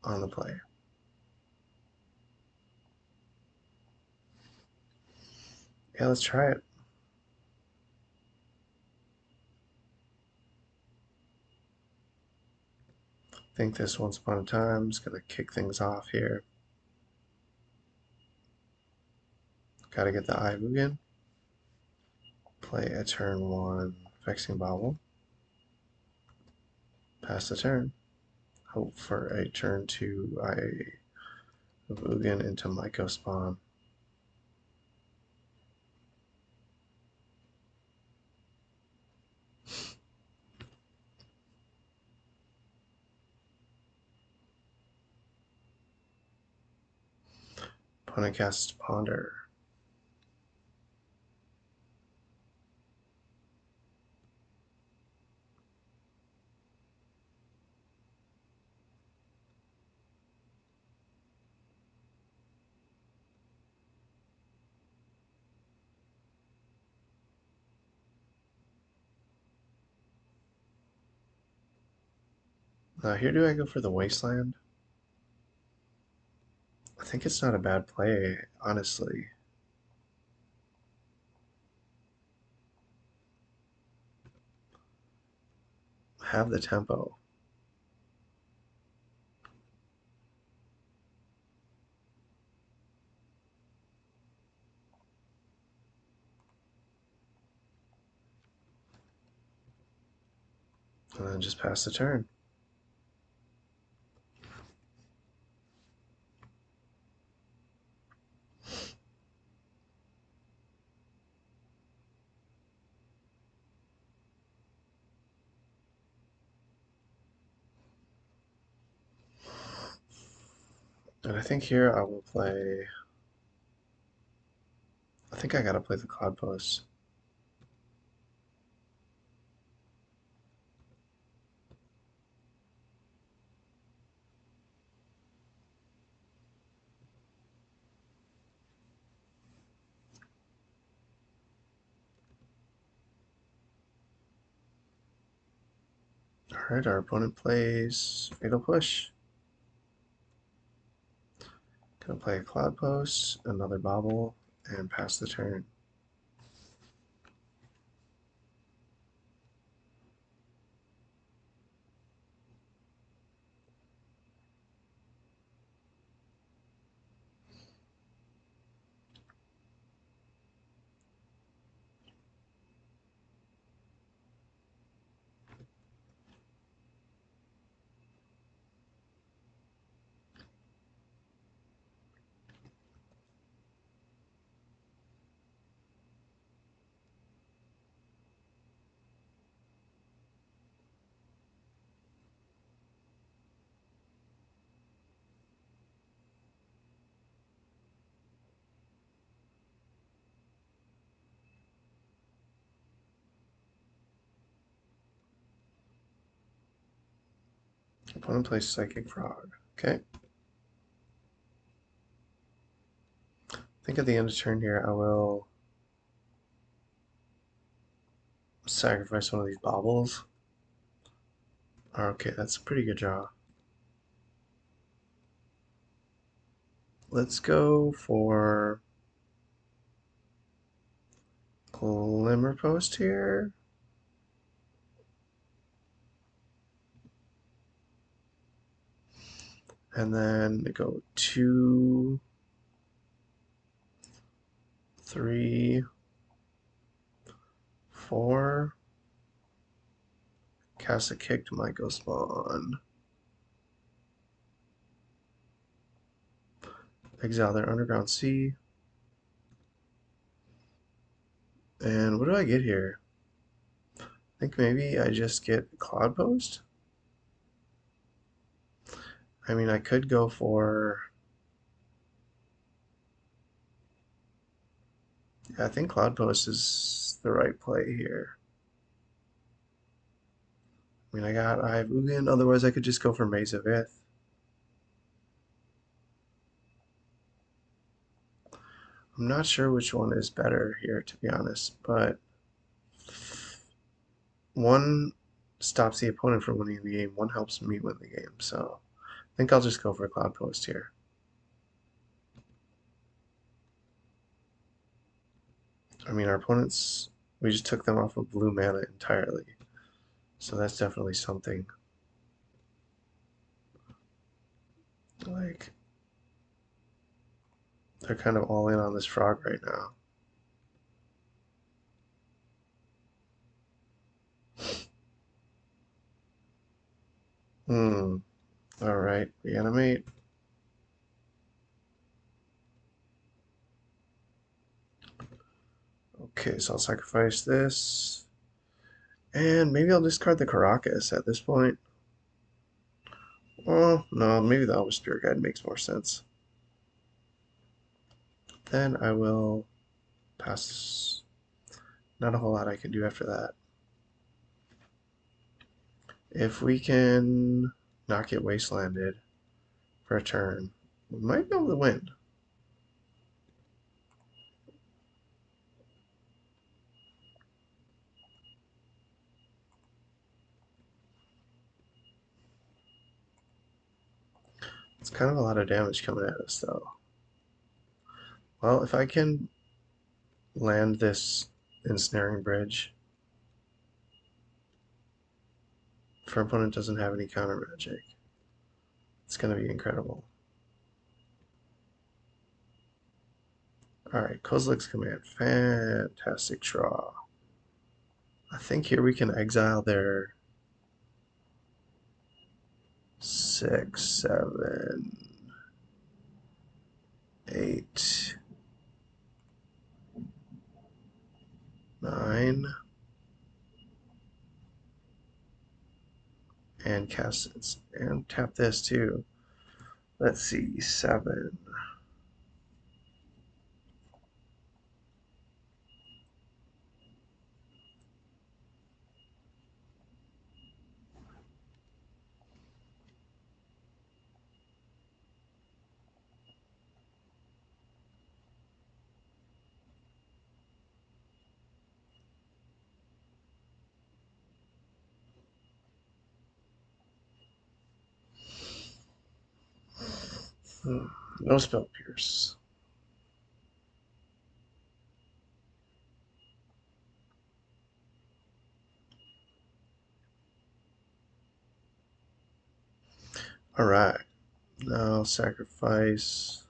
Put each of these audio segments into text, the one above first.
on the play. Yeah, let's try it. I think this Once Upon a Time is going to kick things off here. Gotta get the Eye Mugen. Play a turn 1 Vexing Bobble. Pass the turn. Hope for a turn 2 Eye Mugen into Myco Spawn. Opponent casts Ponder. Now here do I go for the Wasteland? I think it's not a bad play, honestly. Have the tempo. And then just pass the turn. And I think here I will play... I think I gotta play the Cloudpost. Alright, our opponent plays Fatal Push. Gonna play a Cloudpost, another Bobble, and pass the turn. Opponent plays Psychic Frog. Okay. I think at the end of turn here I will sacrifice one of these Bobbles. Okay, that's a pretty good draw. Let's go for Glimmer Post here. And then go 2, 3, 4. Cast a kick to Myco Spawn. Exile their Underground Sea. And what do I get here? I think maybe I just get Cloudpost? I mean, I could go for... Yeah, I think Cloudpost is the right play here. I mean, I got Eye of Ugin, otherwise I could just go for Maze of Ith. I'm not sure which one is better here, to be honest, but one stops the opponent from winning the game, one helps me win the game, so think I'll just go for Cloudpost here. I mean, our opponents, we just took them off of blue mana entirely. So that's definitely something. Like, they're kind of all in on this frog right now. Alright, reanimate. Okay, so I'll sacrifice this. And maybe I'll discard the Caracas at this point. Oh, no, maybe the Elvish Spirit Guide makes more sense. Then I will pass. Not a whole lot I can do after that. If we can not get wastelanded for a turn, we might be able to win. It's kind of a lot of damage coming at us, though. Well, if I can land this ensnaring bridge, if our opponent doesn't have any counter magic, it's going to be incredible. Alright, Kozilek's Command. Fantastic draw. I think here we can exile their 6, 7, 8, 9, and cast it, and tap this too. Let's see, 7. No spell pierce. Alright, now sacrifice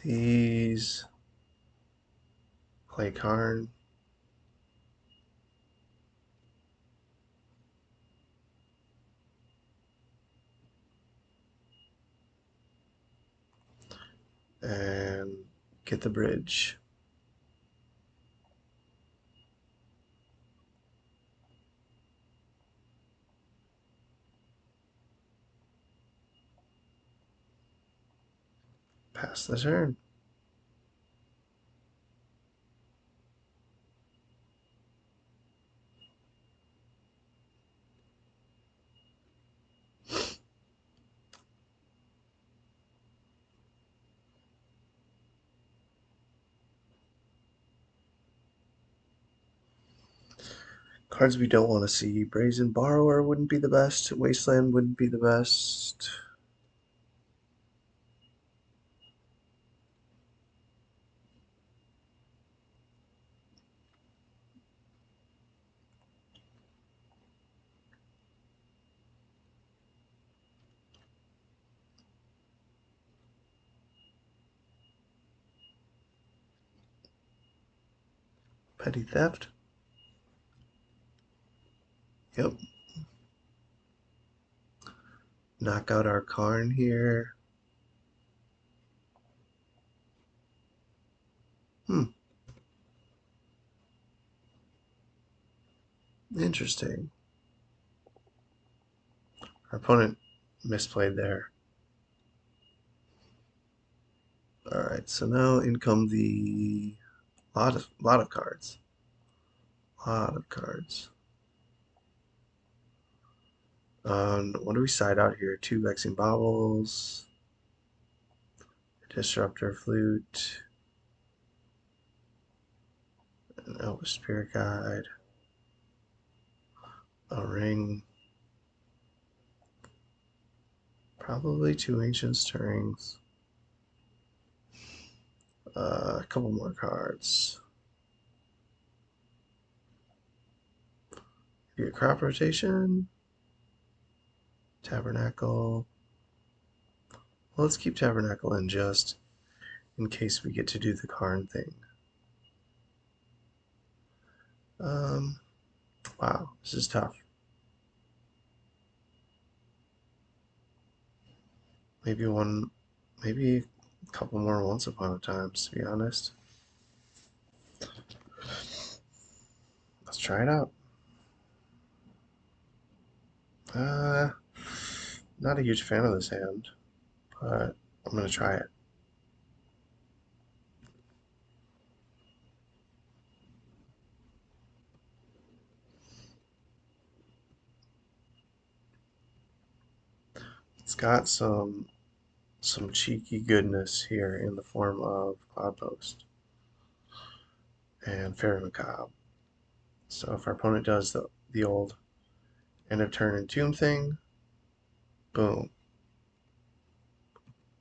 these. Play Karn. And get the bridge. Pass the turn. Cards we don't want to see. Brazen Borrower wouldn't be the best. Wasteland wouldn't be the best. Petty Theft. Yep. Knock out our Karn here. Interesting. Our opponent misplayed there. Alright, so now in come the lot of cards. Lot of cards. What do we side out here? 2 Vexing Baubles, Disruptor Flute, an Elvish Spirit Guide, a ring. Probably 2 Ancient Stirrings. A couple more cards. Maybe a crop rotation. Tabernacle. Well, let's keep Tabernacle in just in case we get to do the Karn thing. Wow, this is tough. Maybe a couple more Once Upon a Times, to be honest. Let's try it out. Not a huge fan of this hand, but I'm gonna try it. It's got some cheeky goodness here in the form of Cloudpost and Faerie Macabre. So if our opponent does the old end of turn Entomb thing, boom.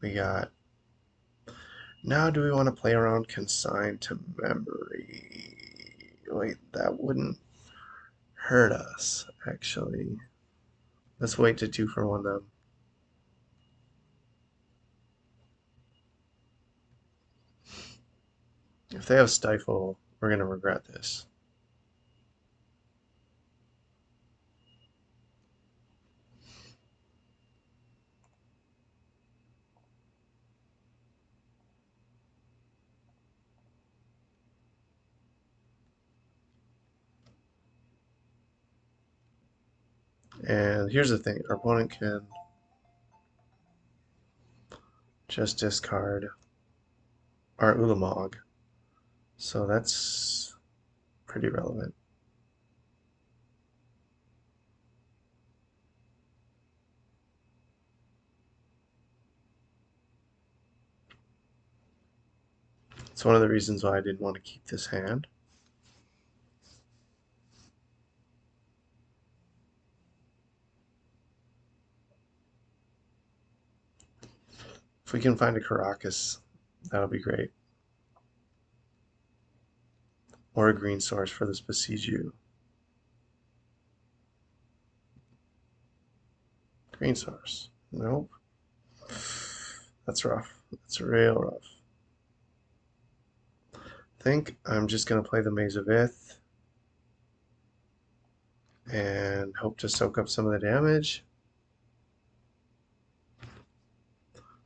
We got. Now do we want to play around Consign to Memory? Wait, that wouldn't hurt us, actually. Let's wait to 2 for 1 them. If they have Stifle, we're going to regret this. And here's the thing, our opponent can just discard our Ulamog. So that's pretty relevant. It's one of the reasons why I didn't want to keep this hand. If we can find a Caracas, that'll be great. Or a green source for this Besiju. Green source. Nope. That's rough. That's real rough. I think I'm just going to play the Maze of Ith and hope to soak up some of the damage.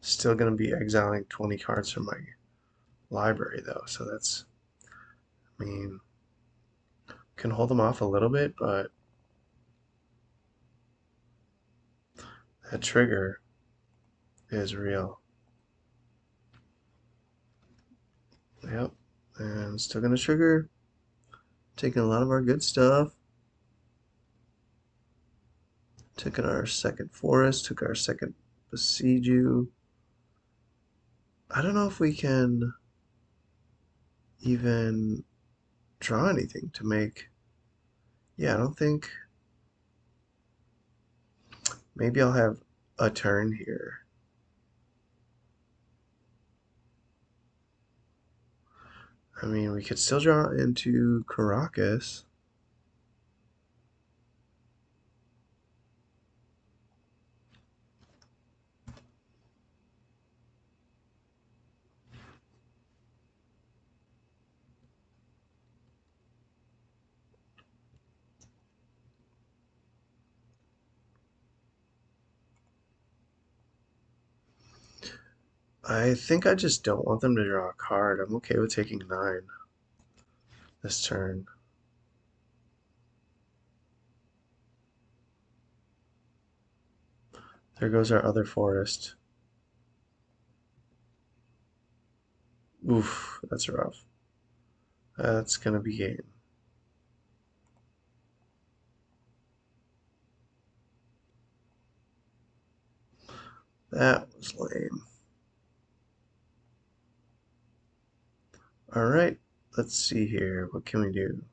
Still going to be exiling 20 cards from my library, though, so that's, I mean, can hold them off a little bit, but that trigger is real. Yep, and still going to trigger. Taking a lot of our good stuff. Taking our second forest, took our second Besiju. I don't know if we can even draw anything to make. Yeah, I don't think. Maybe I'll have a turn here. I mean, we could still draw into Caracas. I think I just don't want them to draw a card. I'm okay with taking 9 this turn. There goes our other forest. Oof, that's rough. That's going to be game. That was lame. Alright, let's see here. What can we do?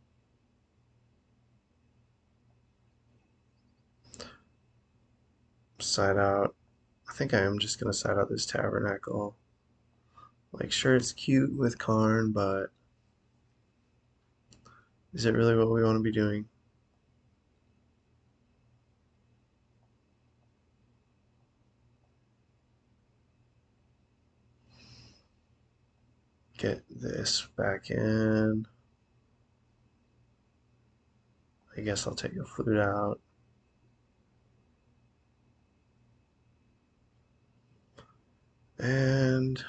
Side out I think I am just gonna side out this Tabernacle. Like, sure, it's cute with Karn, but is it really what we want to be doing? Get this back in. I guess I'll take a flute out. And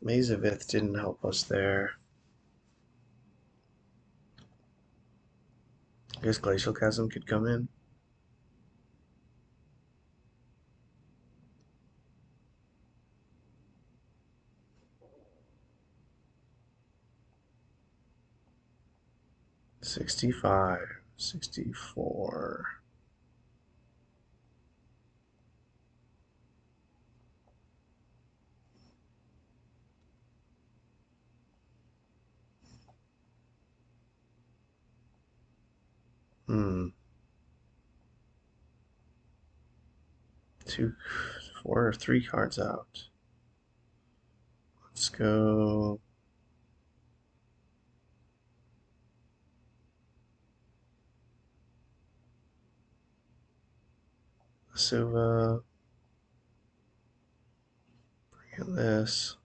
Maze of Ith didn't help us there. I guess Glacial Chasm could come in. $65, $64. Hmm. 2, 4, 3 cards out. Let's go. Suva. Bring in this.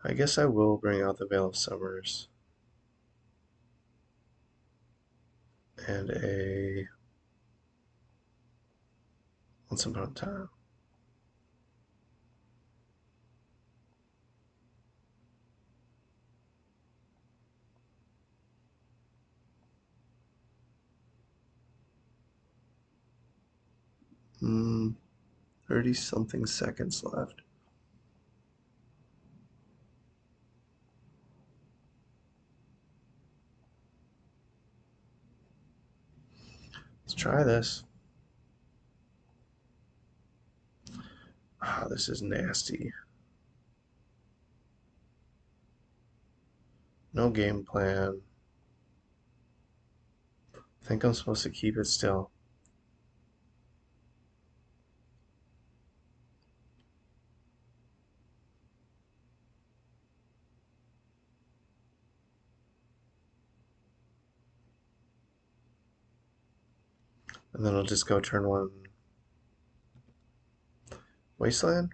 I guess I will bring out the Veil of Summers. And a Once Upon a Time. Hmm. 30 something seconds left. Let's try this. Ah, this is nasty. No game plan. I think I'm supposed to keep it still. And then I'll just go turn 1 Wasteland.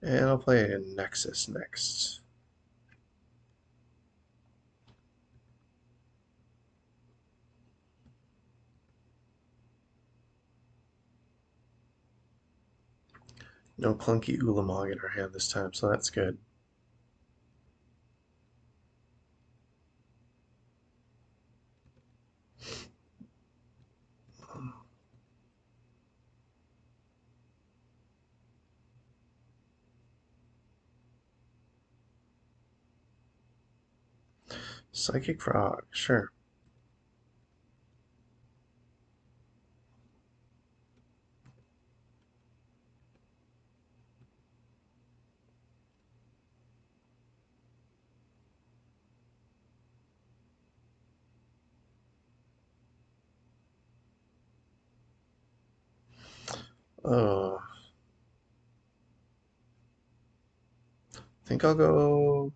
And I'll play a Nexus next. No clunky Ulamog in our hand this time, so that's good. Psychic Frog, sure. Oh, I think I'll go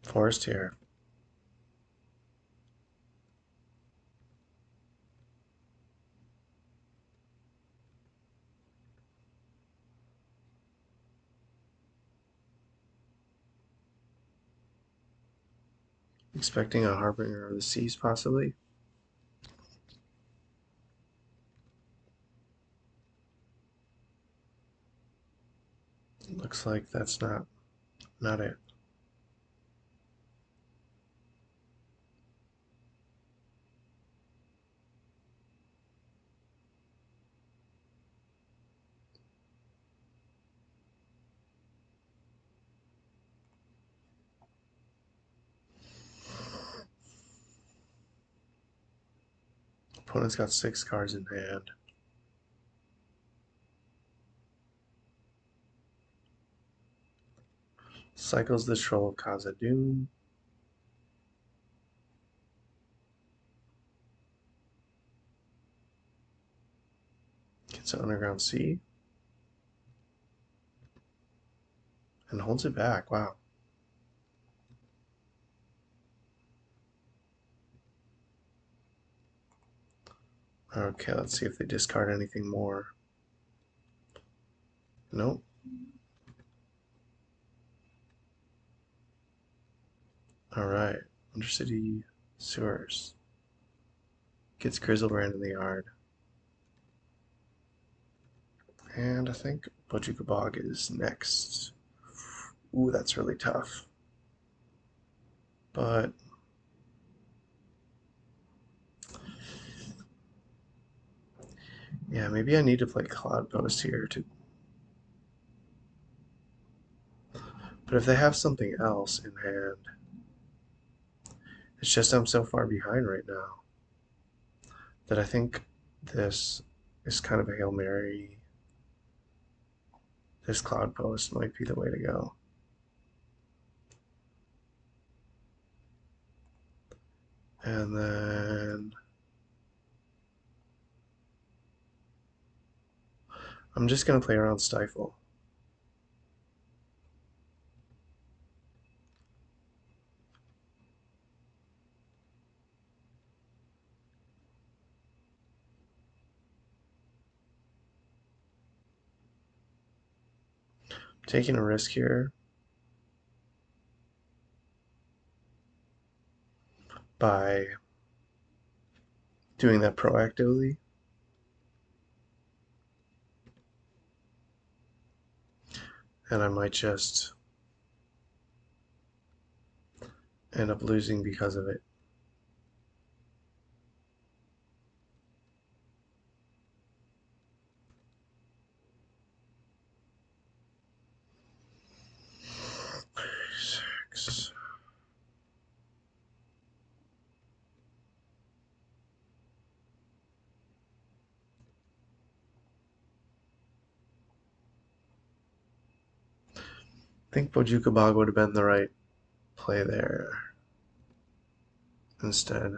Forest here. Expecting a Harbinger of the Seas, possibly. Looks like that's not it. Opponent's got 6 cards in hand. Cycles the Troll of Khazad-dûm. Gets an Underground Sea. And holds it back. Wow. Okay, let's see if they discard anything more. Nope. Alright. Undercity Sewers. Gets Grizzlebrand in the yard. And I think Bojuka Bog is next. Ooh, that's really tough. But yeah, maybe I need to play Cloudpost here to. But if they have something else in hand, it's just I'm so far behind right now that I think this is kind of a Hail Mary. This Cloudpost might be the way to go. And then I'm just going to play around Stifle. Taking a risk here by doing that proactively. And I might just end up losing because of it. Six. I think Bojuka Bog would have been the right play there instead.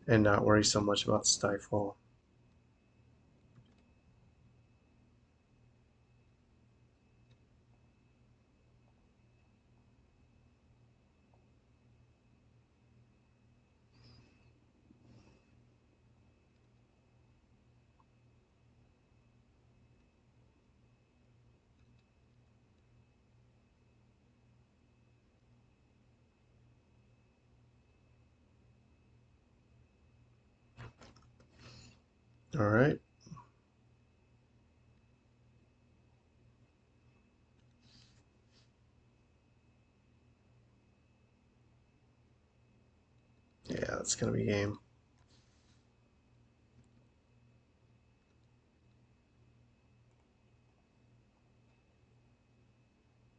And not worry so much about Stifle. All right. Yeah, that's going to be game.